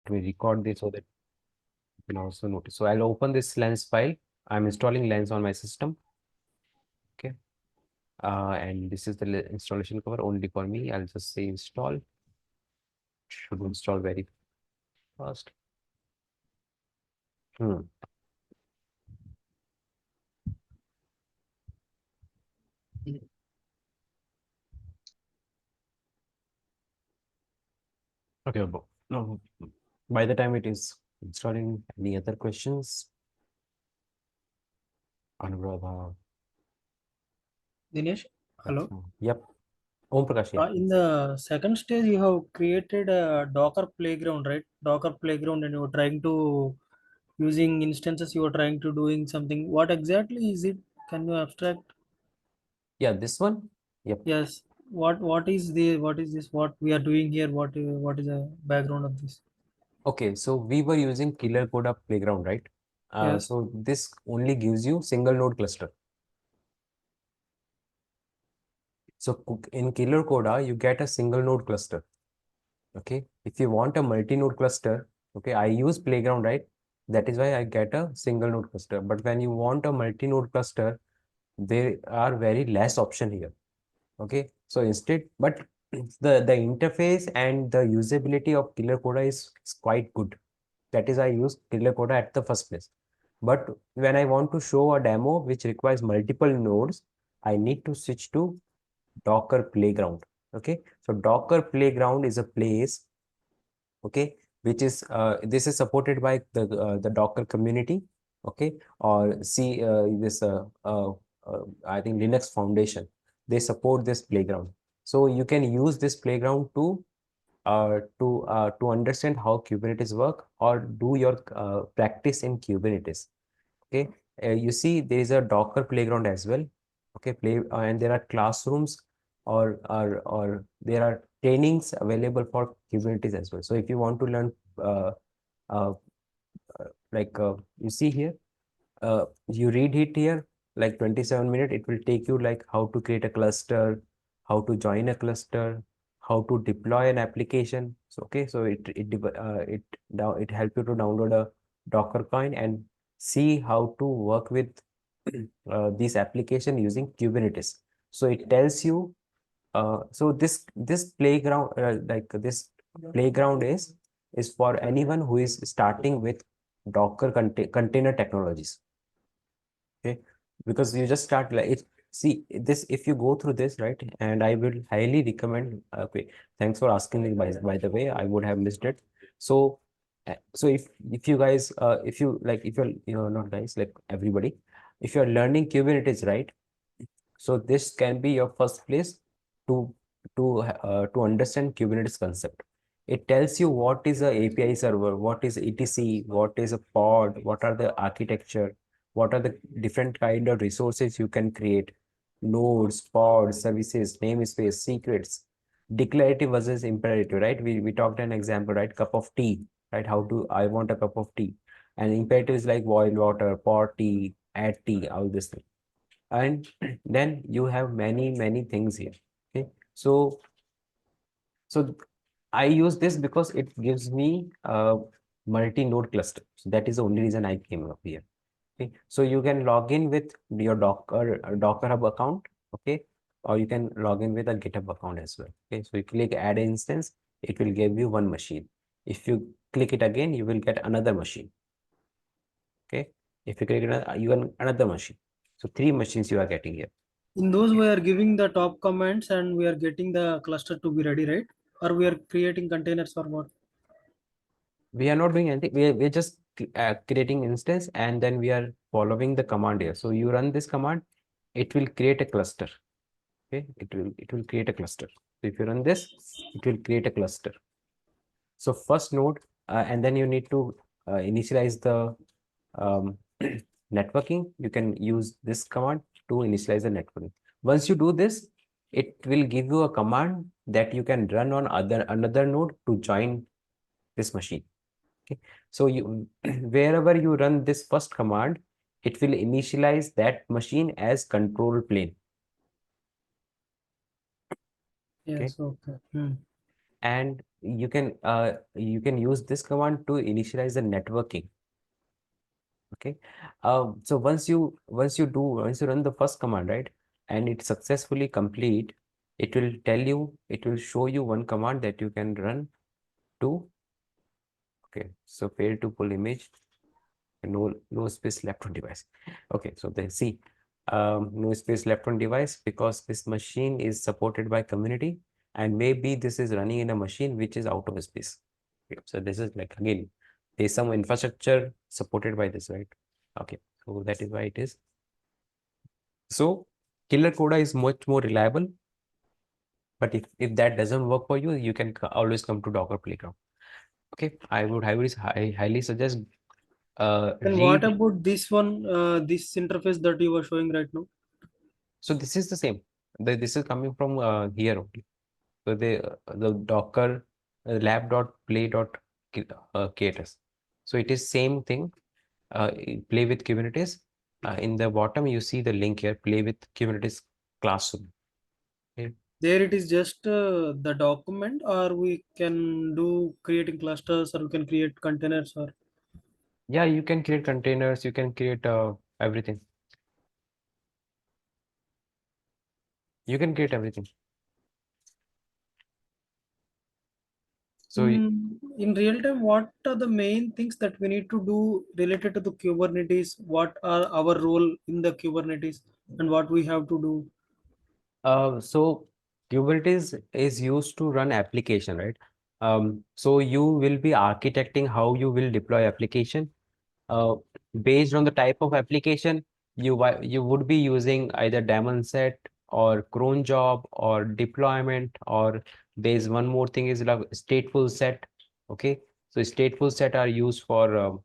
let me record this so that you can also notice. So I'll open this lens file. I'm installing lens on my system. Okay. And this is the installation cover only for me. I'll just say install. Should install very fast. Okay, no, by the time it is installing, any other questions? Anuradha. Dinesh, hello. Yep. Om Prakash, yeah. In the second stage, you have created a Docker playground, right? Docker playground, and you are trying to using instances. You are trying to doing something. What exactly is it? Can you abstract? Yeah, this one. Yep. Yes. What is this? What we are doing here? What is the background of this? Okay, so we were using Killer Coda Playground, right? Yes. So this only gives you single node cluster. So in Killer Coda, you get a single node cluster. Okay. If you want a multi-node cluster, okay, I use Playground, right? That is why I get a single node cluster. But when you want a multi-node cluster, there are very less option here. Okay. So instead, but the interface and the usability of Killer Coda is quite good. That is, I use Killer Coda at the first place. But when I want to show a demo which requires multiple nodes, I need to switch to Docker Playground. Okay, so Docker Playground is a place, okay, which is this is supported by the Docker community, okay, or see this I think Linux Foundation. They support this playground, so you can use this playground to understand how Kubernetes work or do your practice in Kubernetes. Okay, you see there is a Docker playground as well. Okay, and there are classrooms or there are trainings available for Kubernetes as well. So if you want to learn uh, uh, you see here, you read it here like 27 minutes. It will take you like how to create a cluster, how to join a cluster, how to deploy an application. So okay, so it help you to download a Docker coin and see how to work with this application using Kubernetes. So it tells you. So this playground playground is for anyone who is starting with Docker container technologies. Okay, because you just start like it. See this if you go through this, right, and I will highly recommend. Okay, thanks for asking me. By the way, I would have missed it. So so if you guys if you like if you're not guys, like everybody, if you're learning Kubernetes, right, so this can be your first place to to understand Kubernetes concept. It tells you what is a API server, what is etc, what is a pod, what are the architecture, what are the different kind of resources you can create, nodes, pods, services, namespace, secrets, declarative versus imperative, right? We talked an example, right? Cup of tea, right? How do I want a cup of tea? And imperative is like boil water, pour tea, add tea, all this thing. And then you have many things here. Okay, so I use this because it gives me a multi-node cluster. So that is the only reason I came up here. Okay, so you can log in with your Docker Hub account, okay, or you can log in with a GitHub account as well. Okay, so you click add instance, it will give you one machine. If you click it again, you will get another machine. Okay, if you click another, you get another machine. So 3 machines you are getting here. In those, we are giving the top commands and we are getting the cluster to be ready, right? Or we are creating containers or what? We are not doing anything. We're just creating instance and then we are following the command here. So you run this command, it will create a cluster. Okay, it will create a cluster. So if you run this, it will create a cluster. So first node, and then you need to initialize the um, networking. You can use this command to initialize the networking. Once you do this, it will give you a command that you can run on another node to join this machine. Okay, so you wherever you run this first command, it will initialize that machine as control plane. Okay, Yes, okay. and you can use this command to initialize the networking. Okay. So once you run the first command, right, and it successfully complete, it will show you one command that you can run to. Okay, so fail to pull image, no space left on device. Okay, so then see, no space left on device because this machine is supported by community, and maybe this is running in a machine which is out of space. Okay, so this is like, again, there's some infrastructure supported by this, right? Okay, so that is why it is. So killer coda is much more reliable, but if that doesn't work for you, you can always come to Docker Playground. Okay, I highly suggest And what read. about this one, this interface that you were showing right now? So this is the same. This is coming from here only. So the Docker lab.play.kts. So it is same thing. Play with Kubernetes. In the bottom, you see the link here. Play with Kubernetes classroom. Okay. There it is just the document, or we can do creating clusters, or we can create containers, or Yeah, you can create containers. You can create everything. You can create everything. So in real time, what are the main things that we need to do related to the Kubernetes? What are our role in the Kubernetes, and what we have to do? So Kubernetes is used to run application, right? So you will be architecting how you will deploy application. Uh, Based on the type of application, you would be using either daemon set or cron job or deployment, or there's one more thing is like stateful set. Okay, so stateful set are used for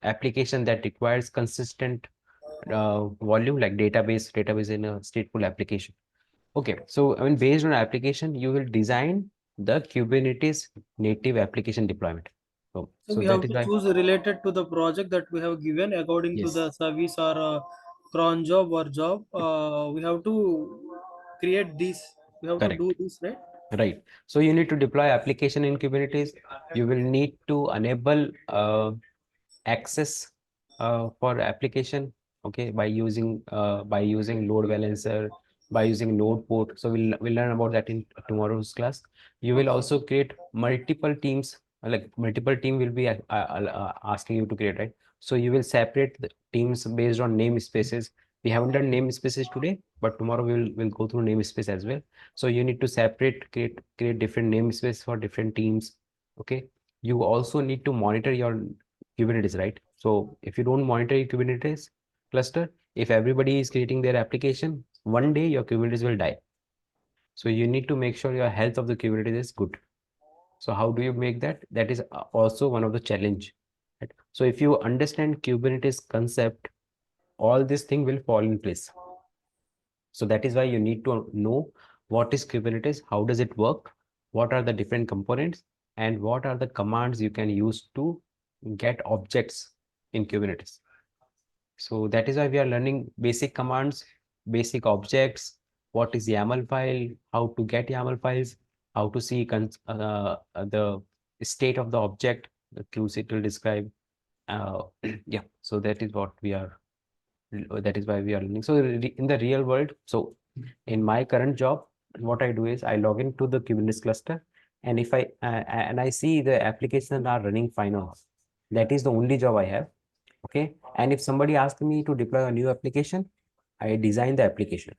application that requires consistent volume, like database in a stateful application. Okay, so I mean, based on application, you will design the Kubernetes native application deployment. So So we that have is to why, choose related to the project that we have given according to yes, the service or cron job or job. We have to create this. We have to correct. do this, right? Right. So you need to deploy application in Kubernetes. You will need to enable access for application, okay, by using load balancer, by using node port. So we'll learn about that in tomorrow's class. You will also create multiple teams, like multiple team will be asking you to create, right? So you will separate the teams based on namespaces. We haven't done namespaces today, but tomorrow we'll go through namespace as well. So you need to create different namespace for different teams. Okay, you also need to monitor your Kubernetes, right? So if you don't monitor your Kubernetes cluster, if everybody is creating their application, one day your Kubernetes will die. So you need to make sure your health of the Kubernetes is good. So how do you make that? That is also one of the challenge. Right? So if you understand Kubernetes concept, all this thing will fall in place. So that is why you need to know what is Kubernetes, how does it work, what are the different components, and what are the commands you can use to get objects in Kubernetes. So that is why we are learning basic commands, basic objects, what is YAML file, how to get YAML files, how to see the state of the object, the QC will describe. Yeah, so that is why we are learning. So in the real world, so in my current job, what I do is I log into the Kubernetes cluster, and if I see the applications are running fine on, that is the only job I have. Okay, and if somebody asks me to deploy a new application, I design the application.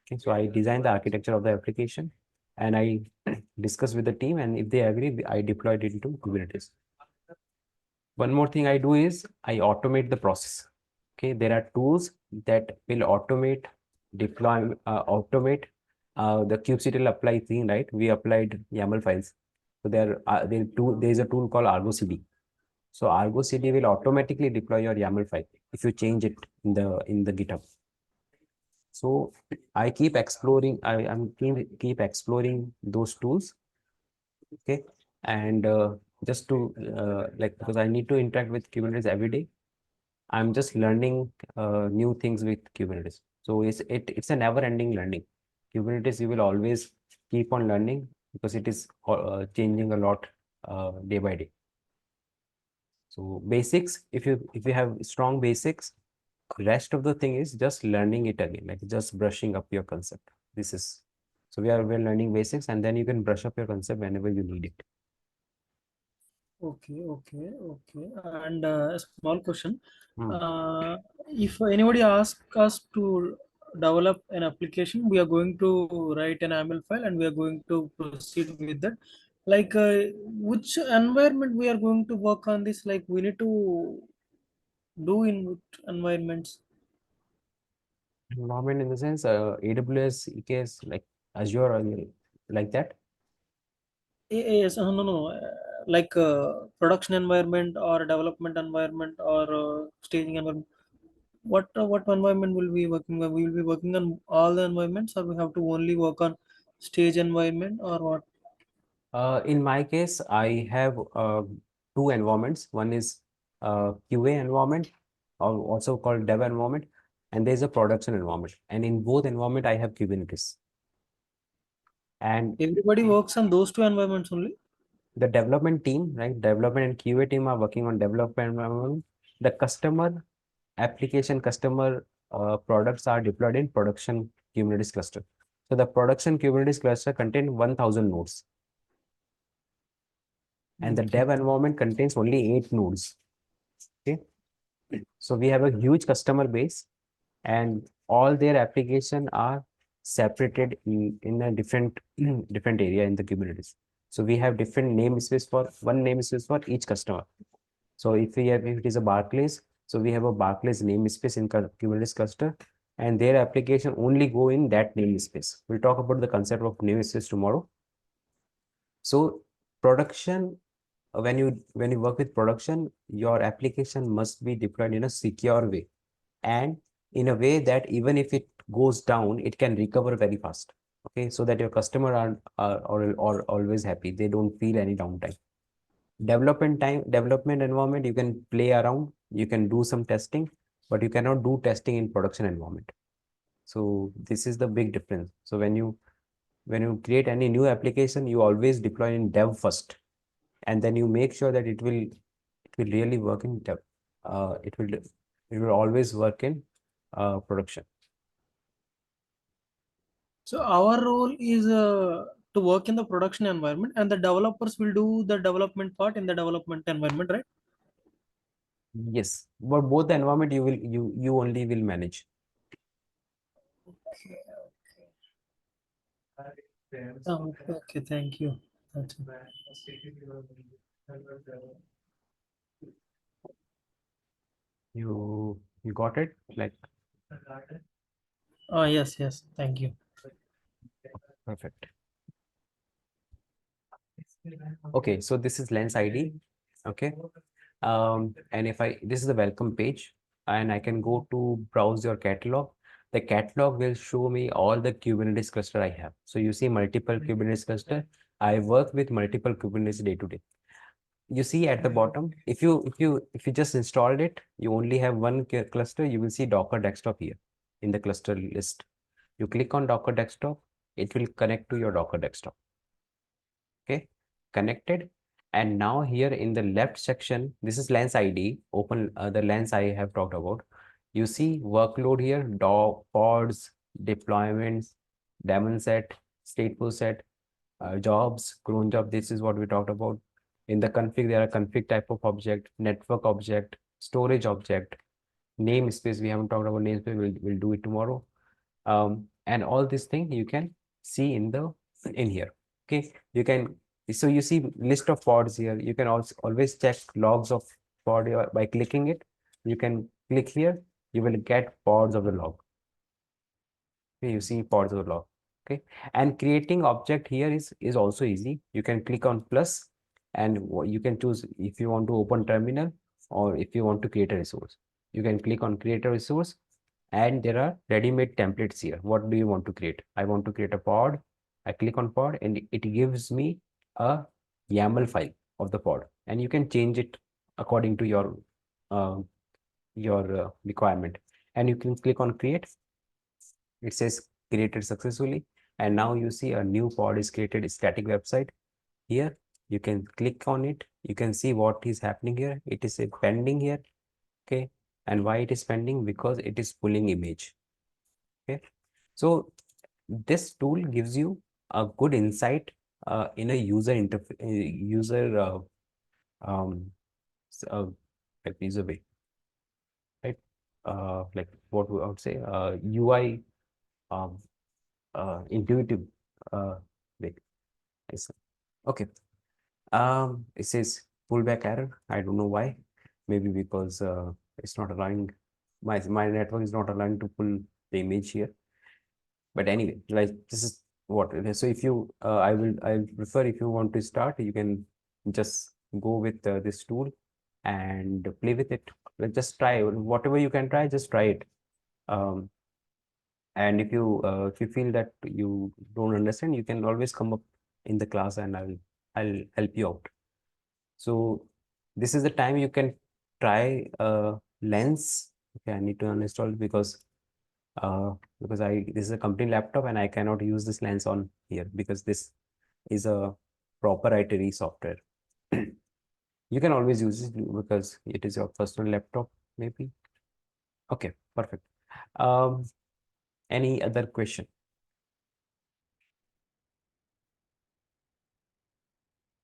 Okay, so I design the architecture of the application, and I discuss with the team, and if they agree, I deploy it into Kubernetes. One more thing I do is I automate the process. Okay, there are tools that will automate the kubectl apply thing, right? We applied YAML files. So there is a tool called Argo CD. So Argo CD will automatically deploy your YAML file if you change it in the GitHub. So I keep exploring. Keep exploring those tools. Okay, and just to like, because I need to interact with Kubernetes every day, I'm just learning new things with Kubernetes. So it's a never-ending learning. Kubernetes, you will always keep on learning because it is changing a lot day by day. So basics, if you have strong basics, rest of the thing is just learning it again, like just brushing up your concept. This is, so we're learning basics, and then you can brush up your concept whenever you need it. Okay, okay, okay. And a small question. Hmm. Uh, if anybody asks us to develop an application, we are going to write an YAML file and we are going to proceed with that. Like, which environment we are going to work on this? Like, we need to do in which environments? Environment in the sense, AWS, EKS, like Azure, or like that. Yes, no, no. Like production environment or development environment or staging environment. What environment will we working on? We will be working on all the environments, or we have to only work on stage environment, or what? In my case, I have two environments. One is QA environment, or also called dev environment, and there's a production environment. And in both environment, I have Kubernetes. And Everybody works on those two environments only. the development team, right? Development and QA team are working on development environment. The customer application, customer products are deployed in production Kubernetes cluster. So the production Kubernetes cluster contains 1,000 nodes, and the Okay. dev environment contains only 8 nodes. Okay, so we have a huge customer base, and all their application are separated in a different different area in the Kubernetes. So we have different namespace for one namespace for each customer. So if it is a Barclays, so we have a Barclays namespace in Kubernetes cluster, and their application only go in that namespace. We'll talk about the concept of namespace tomorrow. So production, when you work with production, your application must be deployed in a secure way, and in a way that even if it goes down, it can recover very fast. Okay, so that your customer are always happy. They don't feel any downtime. Development environment, you can play around, you can do some testing, but you cannot do testing in production environment. So this is the big difference. So when you create any new application, you always deploy in dev first, and then you make sure that it will really work in dev. It will always work in production. So our role is to work in the production environment, and the developers will do the development part in the development environment, right? Yes, but both the environment you only will manage. Oh, okay, thank you. That's it. You got it? Like, Oh, yes, yes, thank you. perfect. Okay, so this is Lens ID. Okay. And if this is the welcome page, and I can go to browse your catalog. The catalog will show me all the Kubernetes cluster I have. So you see multiple Kubernetes cluster. I work with multiple Kubernetes day to day. You see at the bottom, if you just installed it, you only have one cluster. You will see Docker desktop here in the cluster list. You click on Docker desktop, it will connect to your Docker desktop. Okay, connected. And now here in the left section, this is Lens ID. Open the Lens I have talked about. You see workload here, pods, deployments, daemon set, stateful set, jobs, cron job. This is what we talked about. In the config, there are config type of object, network object, storage object, namespace. We haven't talked about namespace. We'll do it tomorrow. And all these things you can see in here. Okay, you can, so you see list of pods here. You can also always check logs of pod by clicking it. You can click here, you will get pods of the log. Okay, you see pods of the log. Okay, and creating object here is also easy. You can click on plus, and you can choose if you want to open terminal or if you want to create a resource. You can click on create a resource, and there are ready-made templates here. What do you want to create? I want to create a pod. I click on pod, and it gives me a YAML file of the pod, and you can change it according to uh, your requirement. And you can click on create. It says created successfully. And now you see a new pod is created, a static website. Here you can click on it, you can see what is happening here. It is a pending here. Okay, and why it is pending? Because it is pulling image. Okay, so this tool gives you a good insight in a user interface, user um like user way, right? Like what I would say, UI um intuitive way. Yes. Okay. It says pullback error. I don't know why. Maybe because it's not allowing, my network is not allowing to pull the image here. But anyway, like this is what it is. So if you, I prefer, if you want to start, you can just go with this tool and play with it. Like just try whatever you can try. Just try it. Um, and if you feel that you don't understand, you can always come up in the class, and I'll help you out. So this is the time you can try Lens. Okay, I need to uninstall it because I this is a company laptop and I cannot use this Lens on here because this is a proprietary software. You can always use it because it is your personal laptop, maybe. Okay, perfect. Um, any other question?